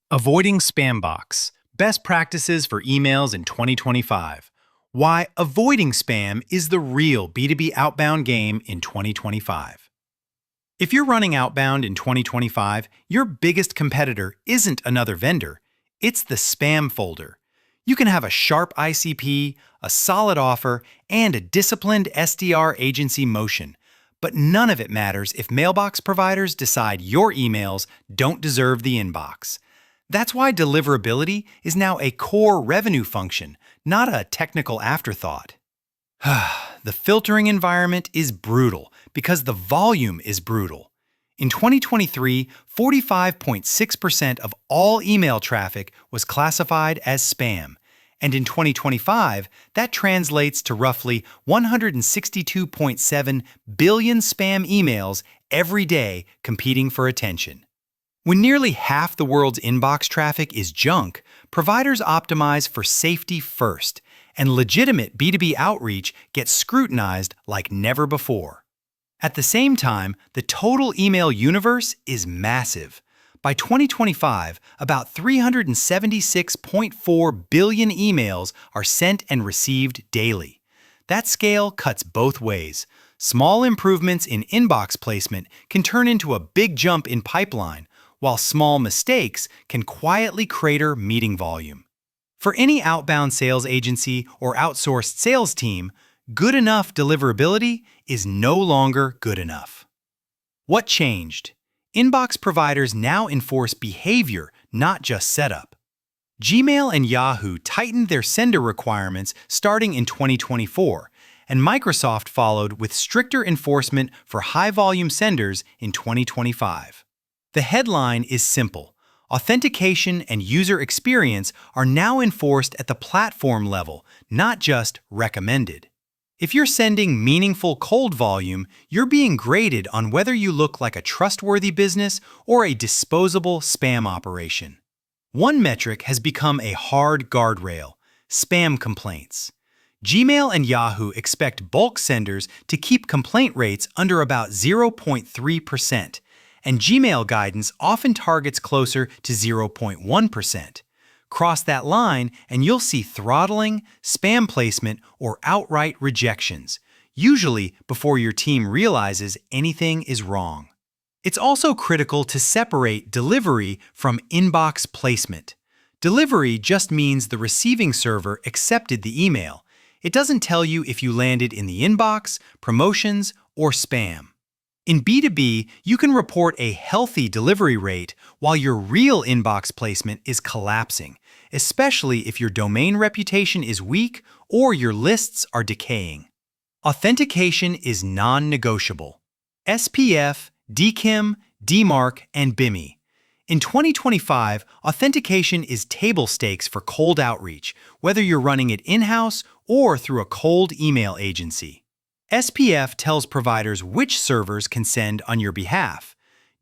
Avoiding spam box. Best practices for emails in 2025. Why avoiding spam is the real B2B outbound game in 2025. If you're running outbound in 2025, your biggest competitor isn't another vendor, it's the spam folder. You can have a sharp ICP, a solid offer, and a disciplined SDR agency motion, but none of it matters if mailbox providers decide your emails don't deserve the inbox. That's why deliverability is now a core revenue function, not a technical afterthought. The filtering environment is brutal because the volume is brutal. In 2023, 45.6% of all email traffic was classified as spam, and in 2025, that translates to roughly 162.7 billion spam emails every day competing for attention. When nearly half the world's inbox traffic is junk, providers optimize for safety first, and legitimate B2B outreach gets scrutinized like never before. At the same time, the total email universe is massive. By 2025, about 376.4 billion emails are sent and received daily. That scale cuts both ways. Small improvements in inbox placement can turn into a big jump in pipeline, while small mistakes can quietly crater meeting volume. For any outbound sales agency or outsourced sales team, good enough deliverability is no longer good enough. What changed? Inbox providers now enforce behavior, not just setup. Gmail and Yahoo tightened their sender requirements starting in 2024, and Microsoft followed with stricter enforcement for high-volume senders in 2025. The headline is simple. Authentication and user experience are now enforced at the platform level, not just recommended. If you're sending meaningful cold volume, you're being graded on whether you look like a trustworthy business or a disposable spam operation. One metric has become a hard guardrail: spam complaints. Gmail and Yahoo expect bulk senders to keep complaint rates under about 0.3%. And Gmail guidance often targets closer to 0.1%. Cross that line and you'll see throttling, spam placement, or outright rejections, usually before your team realizes anything is wrong. It's also critical to separate delivery from inbox placement. Delivery just means the receiving server accepted the email. It doesn't tell you if you landed in the inbox, promotions, or spam. In B2B, you can report a healthy delivery rate while your real inbox placement is collapsing, especially if your domain reputation is weak or your lists are decaying. Authentication is non-negotiable. SPF, DKIM, DMARC, and BIMI. In 2025, authentication is table stakes for cold outreach, whether you're running it in-house or through a cold email agency. SPF tells providers which servers can send on your behalf.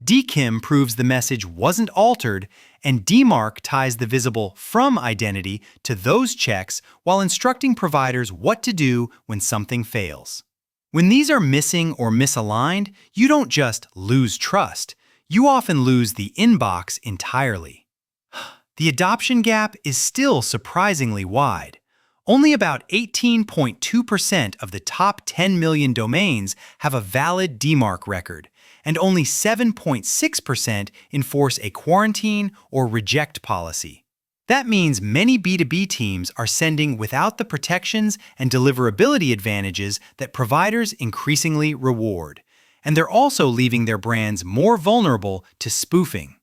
DKIM proves the message wasn't altered, and DMARC ties the visible from identity to those checks while instructing providers what to do when something fails. When these are missing or misaligned, you don't just lose trust, you often lose the inbox entirely. The adoption gap is still surprisingly wide. Only about 18.2% of the top 10 million domains have a valid DMARC record, and only 7.6% enforce a quarantine or reject policy. That means many B2B teams are sending without the protections and deliverability advantages that providers increasingly reward, and they're also leaving their brands more vulnerable to spoofing.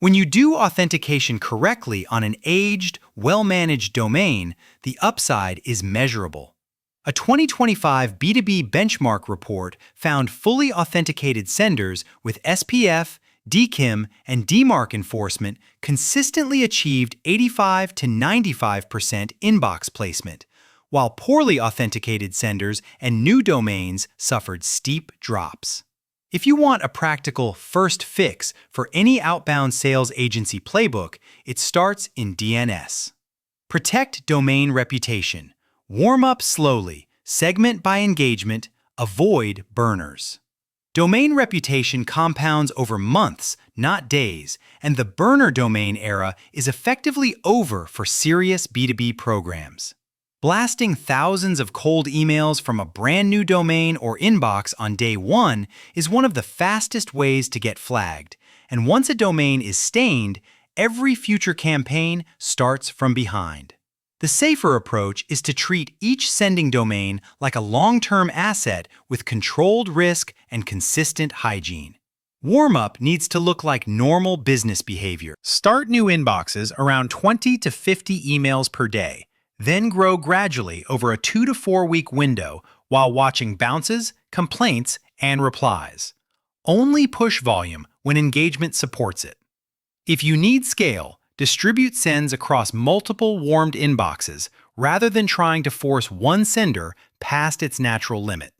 When you do authentication correctly on an aged, well-managed domain, the upside is measurable. A 2025 B2B benchmark report found fully authenticated senders with SPF, DKIM, and DMARC enforcement consistently achieved 85 to 95% inbox placement, while poorly authenticated senders and new domains suffered steep drops. If you want a practical first fix for any outbound sales agency playbook, it starts in DNS. Protect domain reputation. Warm up slowly, segment by engagement, avoid burners. Domain reputation compounds over months, not days, and the burner domain era is effectively over for serious B2B programs. Blasting thousands of cold emails from a brand new domain or inbox on day one is one of the fastest ways to get flagged, and once a domain is stained, every future campaign starts from behind. The safer approach is to treat each sending domain like a long-term asset with controlled risk and consistent hygiene. Warm-up needs to look like normal business behavior. Start new inboxes around 20 to 50 emails per day, then grow gradually over a 2 to 4 week window while watching bounces, complaints, and replies. Only push volume when engagement supports it. If you need scale, distribute sends across multiple warmed inboxes rather than trying to force one sender past its natural limit.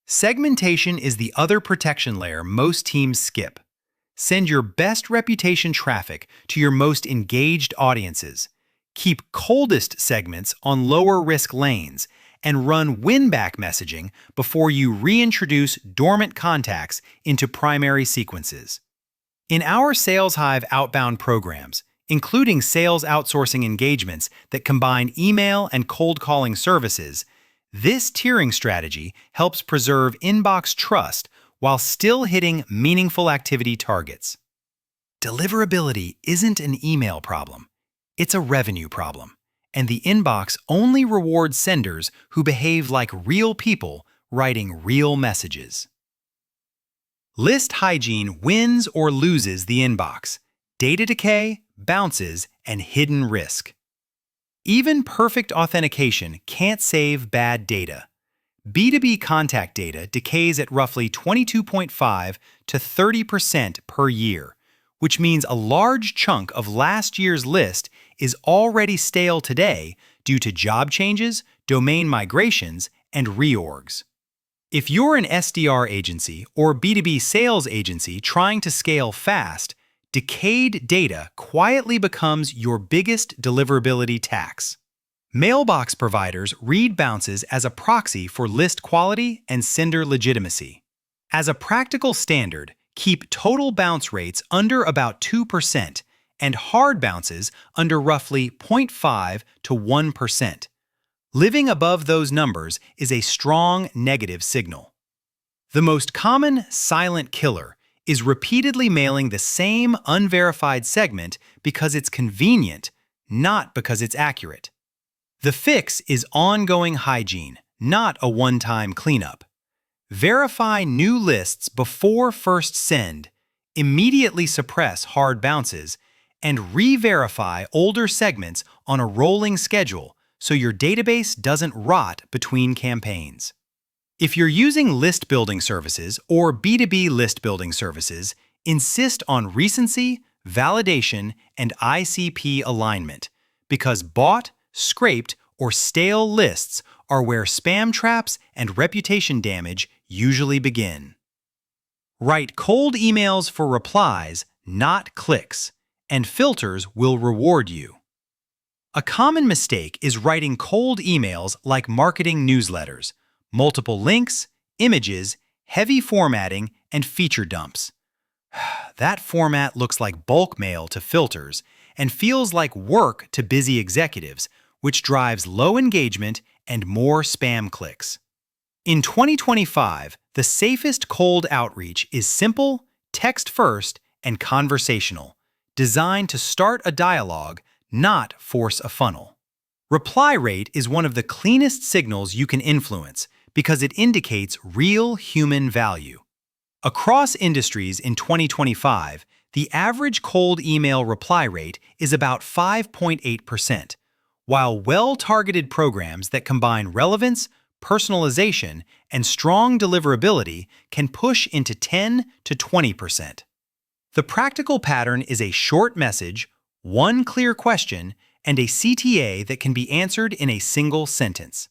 Segmentation is the other protection layer most teams skip. Send your best reputation traffic to your most engaged audiences. Keep coldest segments on lower risk lanes and run win-back messaging before you reintroduce dormant contacts into primary sequences. In our SalesHive outbound programs, including sales outsourcing engagements that combine email and cold calling services, this tiering strategy helps preserve inbox trust while still hitting meaningful activity targets. Deliverability isn't an email problem, it's a revenue problem, and the inbox only rewards senders who behave like real people writing real messages. List hygiene wins or loses the inbox, data decay, bounces, and hidden risk. Even perfect authentication can't save bad data. B2B contact data decays at roughly 22.5 to 30% per year, which means a large chunk of last year's list is already stale today due to job changes, domain migrations, and reorgs. If you're an SDR agency or B2B sales agency trying to scale fast, decayed data quietly becomes your biggest deliverability tax. Mailbox providers read bounces as a proxy for list quality and sender legitimacy. As a practical standard, keep total bounce rates under about 2% and hard bounces under roughly 0.5 to 1%. Living above those numbers is a strong negative signal. The most common silent killer is repeatedly mailing the same unverified segment because it's convenient, not because it's accurate. The fix is ongoing hygiene, not a one-time cleanup. Verify new lists before first send, immediately suppress hard bounces, and re-verify older segments on a rolling schedule so your database doesn't rot between campaigns. If you're using list building services or B2B list building services, insist on recency, validation, and ICP alignment, because bought, scraped, or stale lists are where spam traps and reputation damage usually begin. Write cold emails for replies, not clicks, and filters will reward you. A common mistake is writing cold emails like marketing newsletters, multiple links, images, heavy formatting, and feature dumps. That format looks like bulk mail to filters and feels like work to busy executives, which drives low engagement and more spam clicks. In 2025, the safest cold outreach is simple, text-first, and conversational, designed to start a dialogue, not force a funnel. Reply rate is one of the cleanest signals you can influence because it indicates real human value. Across industries in 2025, the average cold email reply rate is about 5.8%, while well-targeted programs that combine relevance, personalization, and strong deliverability can push into 10 to 20%. The practical pattern is a short message, one clear question, and a CTA that can be answered in a single sentence.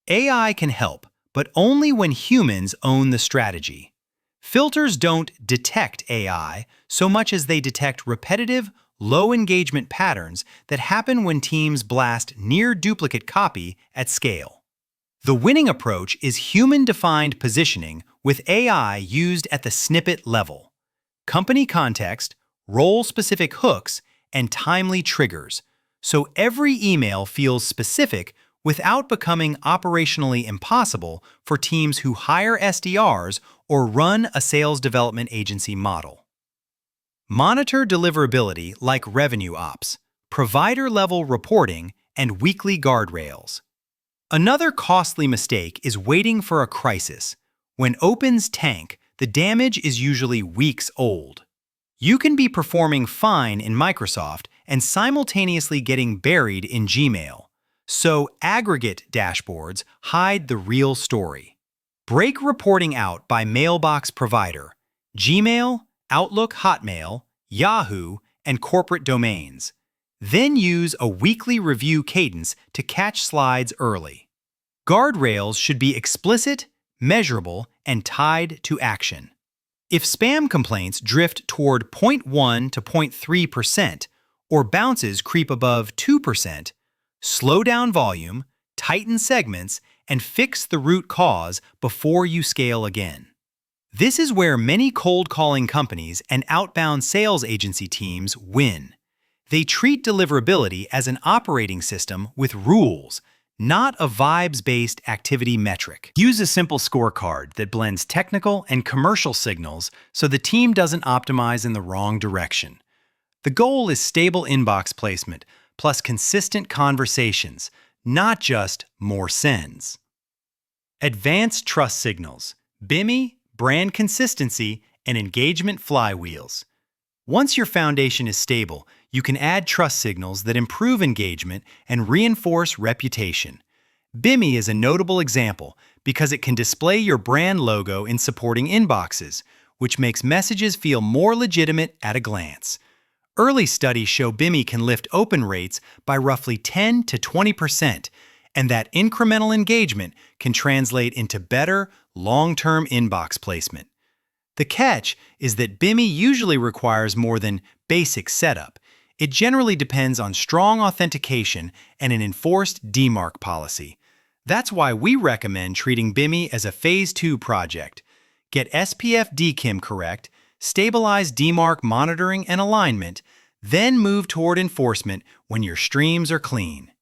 AI can help, but only when humans own the strategy. Filters don't detect AI so much as they detect repetitive, low-engagement patterns that happen when teams blast near-duplicate copy at scale. The winning approach is human-defined positioning with AI used at the snippet level. Company context, role-specific hooks, and timely triggers, so every email feels specific without becoming operationally impossible for teams who hire SDRs or run a sales development agency model. Monitor deliverability like revenue ops, provider-level reporting, and weekly guardrails. Another costly mistake is waiting for a crisis. When opens tank, the damage is usually weeks old. You can be performing fine in Microsoft and simultaneously getting buried in Gmail. So aggregate dashboards hide the real story. Break reporting out by mailbox provider: Gmail, Outlook, Hotmail, Yahoo, and corporate domains. Then use a weekly review cadence to catch slides early. Guardrails should be explicit, measurable, and tied to action. If spam complaints drift toward 0.1 to 0.3% or bounces creep above 2%, slow down volume, tighten segments, and fix the root cause before you scale again. This is where many cold-calling companies and outbound sales agency teams win. They treat deliverability as an operating system with rules, not a vibes-based activity metric. Use a simple scorecard that blends technical and commercial signals so the team doesn't optimize in the wrong direction. The goal is stable inbox placement plus consistent conversations, not just more sends. Advanced trust signals, BIMI, brand consistency, and engagement flywheels. Once your foundation is stable, you can add trust signals that improve engagement and reinforce reputation. BIMI is a notable example because it can display your brand logo in supporting inboxes, which makes messages feel more legitimate at a glance. Early studies show BIMI can lift open rates by roughly 10 to 20%, and that incremental engagement can translate into better, long-term inbox placement. The catch is that BIMI usually requires more than basic setup. It generally depends on strong authentication and an enforced DMARC policy. That's why we recommend treating BIMI as a Phase 2 project. Get SPF DKIM correct, stabilize DMARC monitoring and alignment, then move toward enforcement when your streams are clean.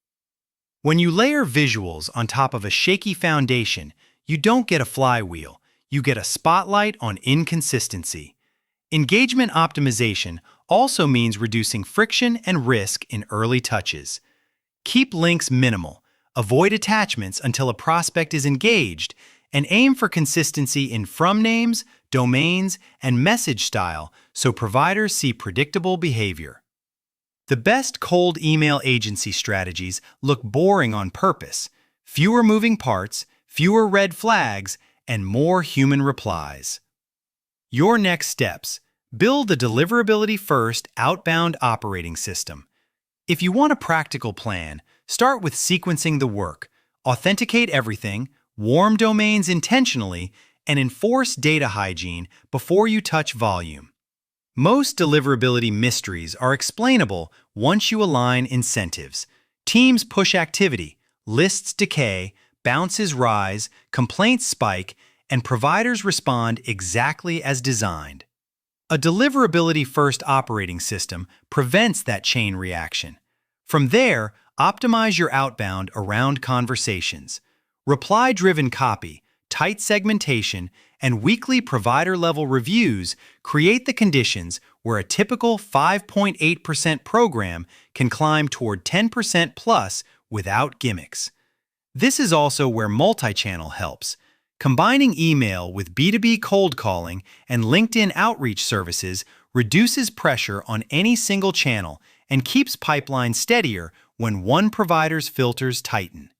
When you layer visuals on top of a shaky foundation, you don't get a flywheel, you get a spotlight on inconsistency. Engagement optimization also means reducing friction and risk in early touches. Keep links minimal, avoid attachments until a prospect is engaged, and aim for consistency in from names, domains, and message style so providers see predictable behavior. The best cold email agency strategies look boring on purpose: fewer moving parts, fewer red flags, and more human replies. Your next steps: build the Deliverability-First outbound operating system. If you want a practical plan, start with sequencing the work, authenticate everything, warm domains intentionally, and enforce data hygiene before you touch volume. Most deliverability mysteries are explainable once you align incentives. Teams push activity, lists decay, bounces rise, complaints spike, and providers respond exactly as designed. A deliverability-first operating system prevents that chain reaction. From there, optimize your outbound around conversations. Reply-driven copy, tight segmentation, and weekly provider-level reviews create the conditions where a typical 5.8% program can climb toward 10% plus without gimmicks. This is also where multi-channel helps. Combining email with B2B cold calling and LinkedIn outreach services reduces pressure on any single channel and keeps pipelines steadier when one provider's filters tighten.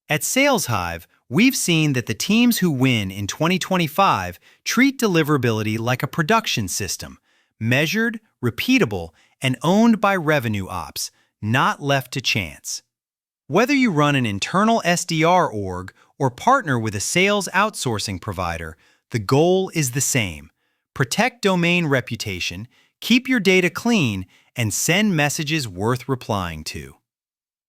At SalesHive, we've seen that the teams who win in 2025 treat deliverability like a production system, measured, repeatable, and owned by revenue ops, not left to chance. Whether you run an internal SDR org or partner with a sales outsourcing provider, the goal is the same: protect domain reputation, keep your data clean, and send messages worth replying to.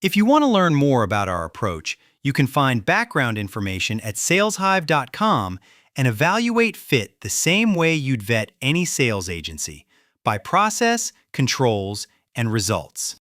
If you want to learn more about our approach, You can find background information at saleshive.com and evaluate fit the same way you'd vet any sales agency, by process, controls, and results.